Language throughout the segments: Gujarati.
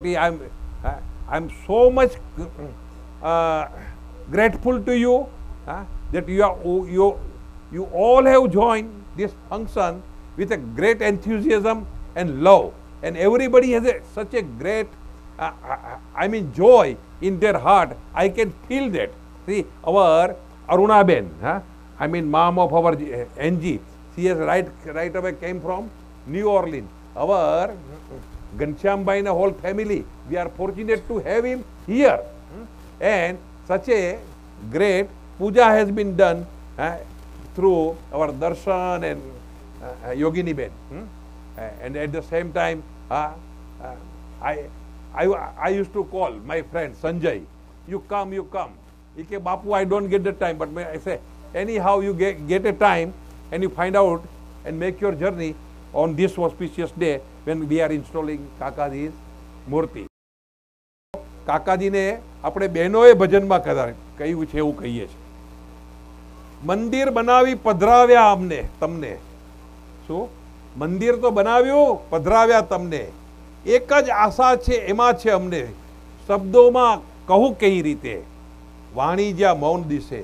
I'm I'm so much grateful to you that you all have joined this function with a great enthusiasm and love, and everybody has such a great joy in their heart. I can feel that. See, our Aruna Ben, mom of our NG, she has right away came from New Orleans. Our Ghanshyambai and whole family, we are fortunate to have him here. And such a great puja has been done through our Darshan and Yogini Ben. And at the same time, I used to call my friend Sanjay, you come. He said, Bapu, I don't get the time. But I say, anyhow, you get a time and you find out and make your journey on this auspicious day when we are installing Kakaji's મૂર્તિ. કાકાજીને આપણે બહેનોએ ભજનમાં કહ્યું છે એવું કહીએ છીએ. મંદિર બનાવી પધરાવ્યા અમને તમને. શું? મંદિર તો બનાવ્યું, પધરાવ્યા તમને. એક જ આશા છે એમાં છે અમને. શબ્દોમાં કહું કઈ રીતે, વાણી જ્યાં મૌન દિશે.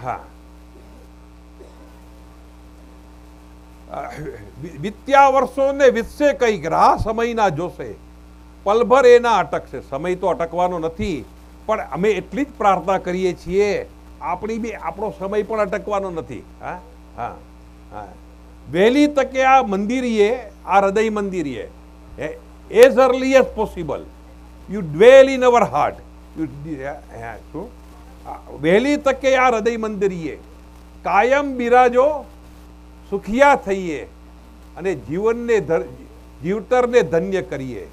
હા, વિત્યા વર્ષોને વિતશે કઈક, રાહ સમયના જોશે, પલભર એના અટકશે. સમય તો અટકવાનો નથી, પણ અમે એટલી જ પ્રાર્થના કરીએ છીએ આપણો સમય પણ અટકવાનો નથી. વહેલી તકે આ મંદિરીએ, આ હૃદય મંદિરીએ, as early as possible you dwell in our heart. શું? વહેલી તકે આ હૃદય મંદિરીએ કાયમ બિરાજો, સુખિયા થઈએ અને જીવતરને ધન્ય કરીએ.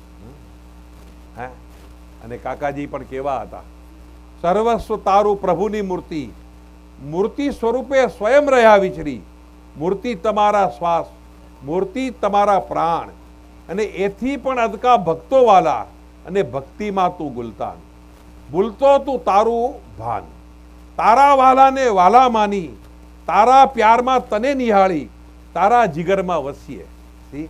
અને કાકાજી પણ કેવા હતા, સર્વસ્વ તારું પ્રભુની મૂર્તિ, મૂર્તિ સ્વરૂપે સ્વયં રહ્યા વિચરી, મૂર્તિ તમારા શ્વાસ, મૂર્તિ તમારા પ્રાણ, અને એથી પણ અદકા ભક્તો વાલા, અને ભક્તિમાં તું ગુલતાન, ભૂલતો તું તારું ભાન, તારા વાલાને વાલા માની, તારા પ્યારમાં તને નિહાળી, તારા જીગરમાં વસીએ. સી,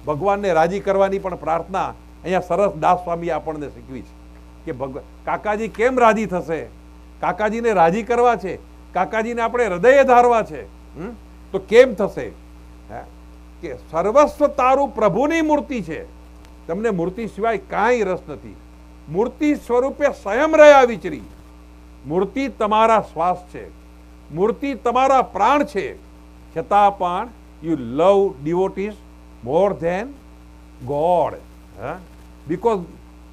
ભગવાનને રાજી કરવાની પણ પ્રાર્થના અહીંયા સરસ દાસ સ્વામી આપણને શીખવી છે કે કાકાજી કેમ રાજી થશે. કાકાજીને રાજી કરવા છે, કાકાજીને આપણે હૃદયે ધારવા છે, તો કેમ થશે? કે સર્વસ્વ તારું પ્રભુની મૂર્તિ છે, તમને મૂર્તિ સિવાય કાંઈ રસ નથી. મૂર્તિ સ્વરૂપે સ્વયં રહ્યા વિચરી, મૂર્તિ તમારા શ્વાસ છે, મૂર્તિ તમારા પ્રાણ છે, છતાં પણ you love devotees more than God, because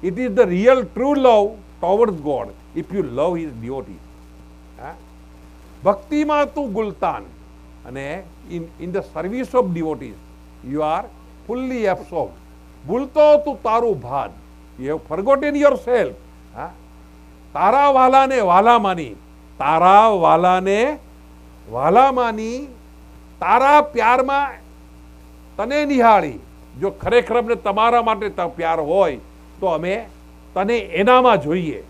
it is the real true love towards God if you love his devotees. ભક્તિમાં તું ગુલતાન, અને in the service of devotees you are fully absorbed. ભૂલતો તું તારું ભાન, you have forgotten yourself. તારા વાલાને વાલા માની, તારા વાલાને વાલા માની, તારા પ્યારમાં તને નિહાળી. જો ખરેખર અમને તમારા માટે પ્યાર હોય તો અમે તને એનામાં જોઈએ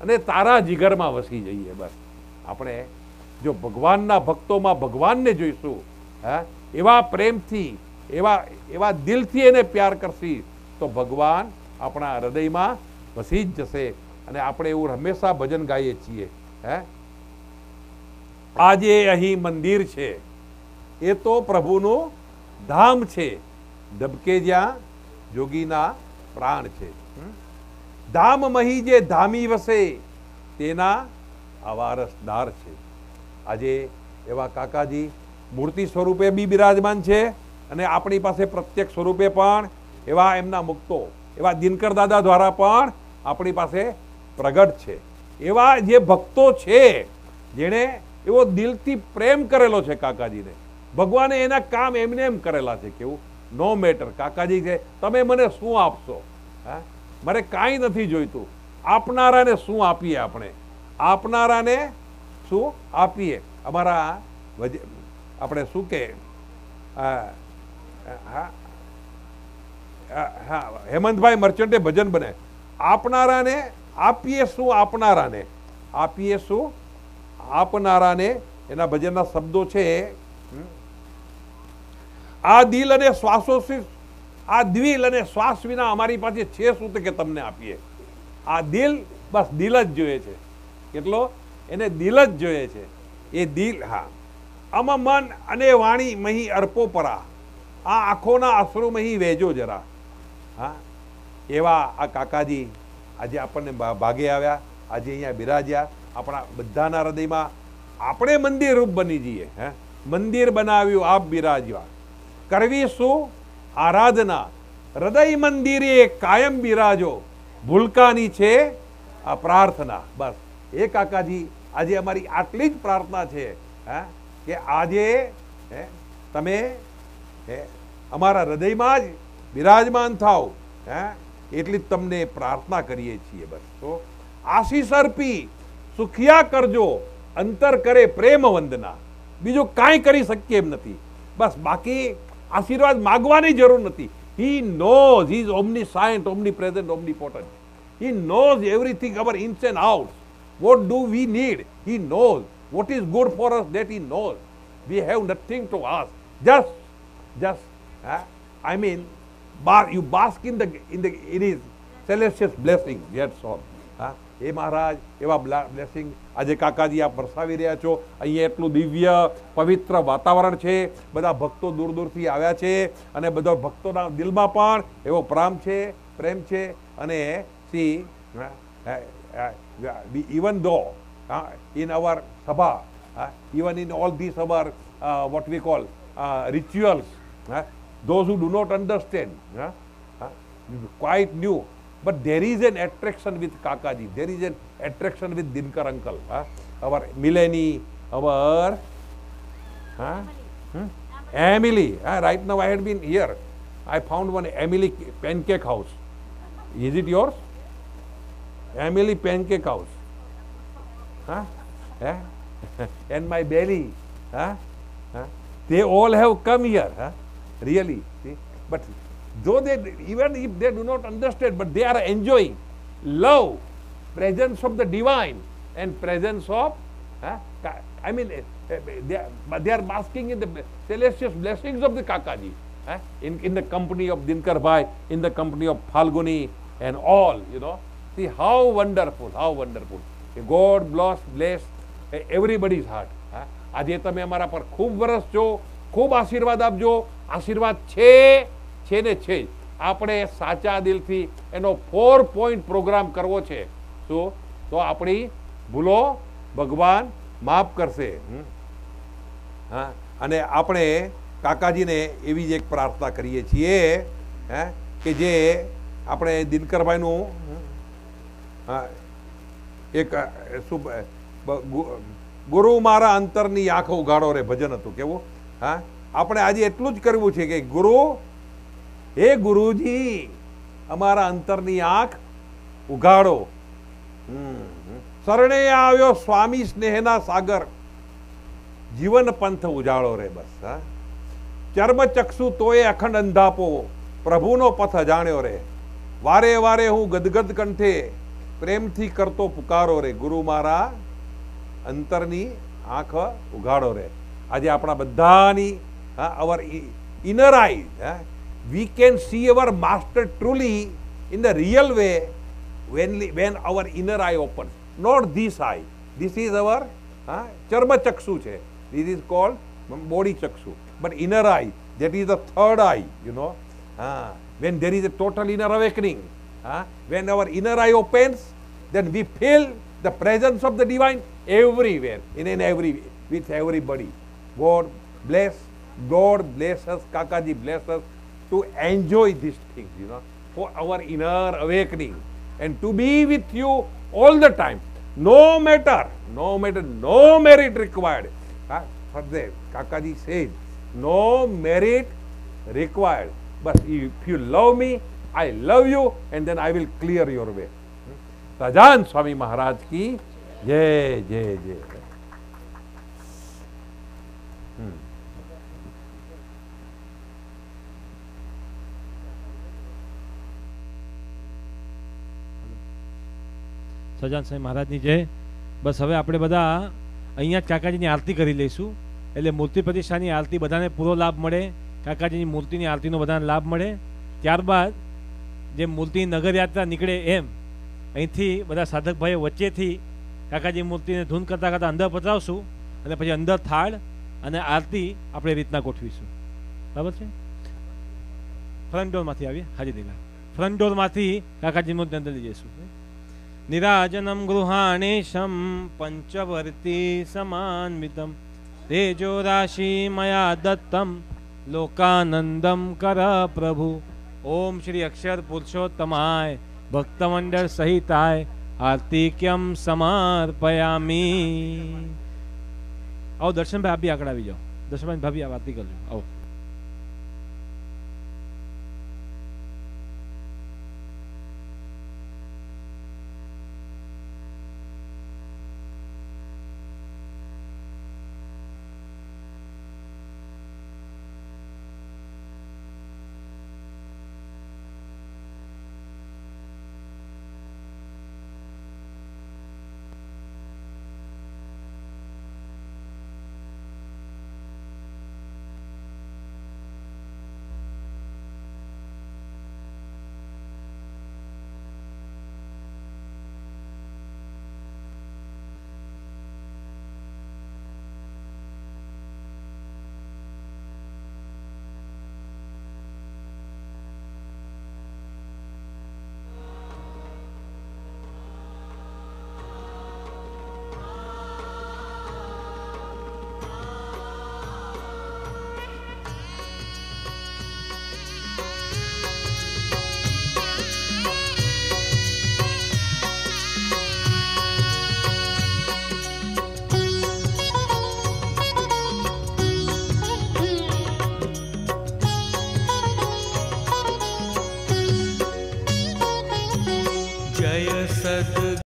અને તારા જીગરમાં વસી જઈએ. બસ આપણે જો ભગવાનના ભક્તોમાં ભગવાનને જોઈશું, એવા પ્રેમથી, એવા દિલથી એને પ્યાર કરશી, તો ભગવાન આપણા હૃદયમાં વસી જ જશે. અને આપણે એવું હંમેશા ભજન ગાઈએ છીએ. આજે અહીં મંદિર છે એ તો પ્રભુનું ધામ છે, ધબકે જ્યાં જોગીના પ્રાણ છે. ધામ મહી જે ધામી વસે, તેના આવારસદાર છે. આજે એવા કાકાજી મૂર્તિ સ્વરૂપે બી બિરાજમાન છે, અને આપણી પાસે પ્રત્યક્ષ સ્વરૂપે પણ એવા એમના મુક્તો, એવા દિનકર દાદા દ્વારા પણ આપણી પાસે પ્રગટ છે. એવા જે ભક્તો છે જેણે એવો દિલથી પ્રેમ કરેલો છે કાકાજીને, ભગવાને એના કામ એમને એમ કરેલા છે. કેવું? નો મેટર. કાકાજી કે તમે મને શું આપશો, મારે કાંઈ નથી જોઈતું, આપનારાને શું આપીએ, આપણે આપનારાને શું આપીએ. અમારા આપણે શું કે હેમંતભાઈ મર્ચન્ટે ભજન બને, આપનારાને આપીએ શું, આપનારાને આપીએ શું, આપનારાને. એના ભજનના શબ્દો છે, આ દિલ અને શ્વાસોશ્વાસ, આ દિલ અને શ્વાસ વિના અમારી પાસે છે શું કે તમને આપીએ? આ દિલ, બસ દિલ જ જોઈએ છે. કેટલો? એને દિલ જ જોઈએ છે. એ દિલ, હા. અમ મન અને વાણી મહી અર્પો પરા, આ આંખોના અશ્રુ મહી વહેજો જરા. હા, એવા આ કાકાજી આજે આપણને ભાગે આવ્યા, આજે અહીંયા બિરાજ્યા. આપણા બધાના હૃદયમાં આપણે મંદિર રૂપ બની જઈએ. હે, મંદિર બનાવ્યું આપ બિરાજ્યા. કરવી શું? આરાધના. હૃદય મંદિરે કાયમ બિરાજો, ભૂલકાની છે આ પ્રાર્થના. બસ એ કાકાજી, આજે અમારી આટલી જ પ્રાર્થના છે કે આજે તમે અમારા હૃદયમાં જ બિરાજમાન થાવ, એટલી જ તમને પ્રાર્થના કરીએ છીએ. બસ તો આશીષ અર્પી સુખિયા કરજો, અંતર કરે પ્રેમ વંદના. બીજું કાંઈ કરી શકીએ એમ નથી. બસ બાકી આશીર્વાદ માગવાની જરૂર નથી. He knows, he is omniscient, omnipresent, omnipotent. He knows everything, our ins and outs. What do we need? He knows. What is good for us, that he knows. We have nothing to ask. Just, I mean, you bask in his celestial blessing. That's all. એ મહારાજ એવા બ્લેસિંગ આજે કાકાજી આપ વરસાવી રહ્યા છો. અહીંયા એટલું દિવ્ય પવિત્ર વાતાવરણ છે, બધા ભક્તો દૂર દૂરથી આવ્યા છે અને બધા ભક્તોના દિલમાં પણ એવો પ્રેમ છે. અને C even though in our sabha, even in all these our what we call rituals, those who do not understand, quite new, but there is an attraction with Kakaji, there is an attraction with Dinkar uncle, our Mileni, our Emily. Right now I had been here, I found one Emily Pancake House. Is it yours? Emily Pancake House. And my belly. They all have come here. Really. See? But though even if they do not understand, but they are enjoying love, presence of the divine and presence of, I mean, they are basking in the celestial blessings of the Kakaji. In the company of Dinkar Bhai, in the company of Phalguni and all, you know. See how wonderful, how wonderful. God bless everybody's heart. આજે તમે અમારા પર ખૂબ વરસ છો, ખૂબ આશીર્વાદ આપજો. આશીર્વાદ છે ને છે. આપણે સાચા દિલથી એનો 4 પોઈન્ટ પ્રોગ્રામ કરવો છે. શું? તો આપણી ભૂલો ભગવાન માફ કરશે. અને આપણે કાકાજીને એવી જ એક પ્રાર્થના કરીએ છીએ કે જે આપણે દિનકરભાઈનું એક ગુરુ મારા અંતરની આંખ ઉઘાડો રે ભજન હતું. કેવું? આપણે આજે એટલું જ કરવું છે કે ગુરુ, હે ગુરુજી અમારા અંતરની આંખ ઉઘાડો. શરણે આવ્યો સ્વામી સ્નેહના સાગર, જીવન પંથ ઉજાળો રે. બસ ચર્મ ચક્ષુ તોય અખંડ અંધાપો, પ્રભુનો પથ અજાણ્યો રે. વારે વારે હું ગદગદ કંઠે પ્રેમથી કરતો પુકારો રે. ગુરુ મારા અંતરની આંખ ઉઘાડો રે. આજે આપણા બધાની our inner eyes, we can see our master truly in the real way when our inner eye opens, not this eye. This is our charma chakshu che. This is called body chakshu, but inner eye, that is the third eye, you know. When there is a total inner awakening, when our inner eye opens, then we feel the presence of the divine everywhere, in every, with everybody. God bless us, Kakaji bless us to enjoy these things, you know, for our inner awakening and to be with you all the time. No merit required. Further, Kakaji says, no merit required. But if you love me, I love you, and then I will clear your way. Sajan Swami Maharaj ki jai, jai, jai. સજાન સાહેબ મહારાજની જય. બસ હવે આપણે બધા અહીંયા જ કાકાજીની આરતી કરી લઈશું, એટલે મૂર્તિ પ્રતિષ્ઠાની આરતી બધાને પૂરો લાભ મળે. કાકાજીની મૂર્તિની આરતીનો બધાને લાભ મળે. ત્યારબાદ જે મૂર્તિ નગરયાત્રા નીકળે એમ અહીંથી બધા સાધક ભાઈઓ વચ્ચેથી કાકાજી મૂર્તિને ધૂન કરતાં કરતાં અંદર પધરાવશું અને પછી અંદર થાળ અને આરતી આપણે રીતના ગોઠવીશું. બરાબર છે? ફ્રન્ટ ડોરમાંથી આવીએ. હાજી દીલા ફ્રન્ટ ડોરમાંથી કાકાજી મૂર્તિ અંદર લઈ જઈશું. નિરાજનમ ગૃહાણેશમ પંચવર્તી સમાન્વિતમ તેજો રાશિ મયા દત્તમ લોકાનંદમ કર પ્રભુ. ઓમ શ્રી અક્ષર પુરુષોત્તમાય ભક્તમંડળ સહિતાય આર્તિક્યમ સમર્પયામી. આવો દર્શનભાઈ, આપ બી આગળ આવી જાઓ. દર્શનભાઈ ભાભી આ આરતી કરજો. આવો.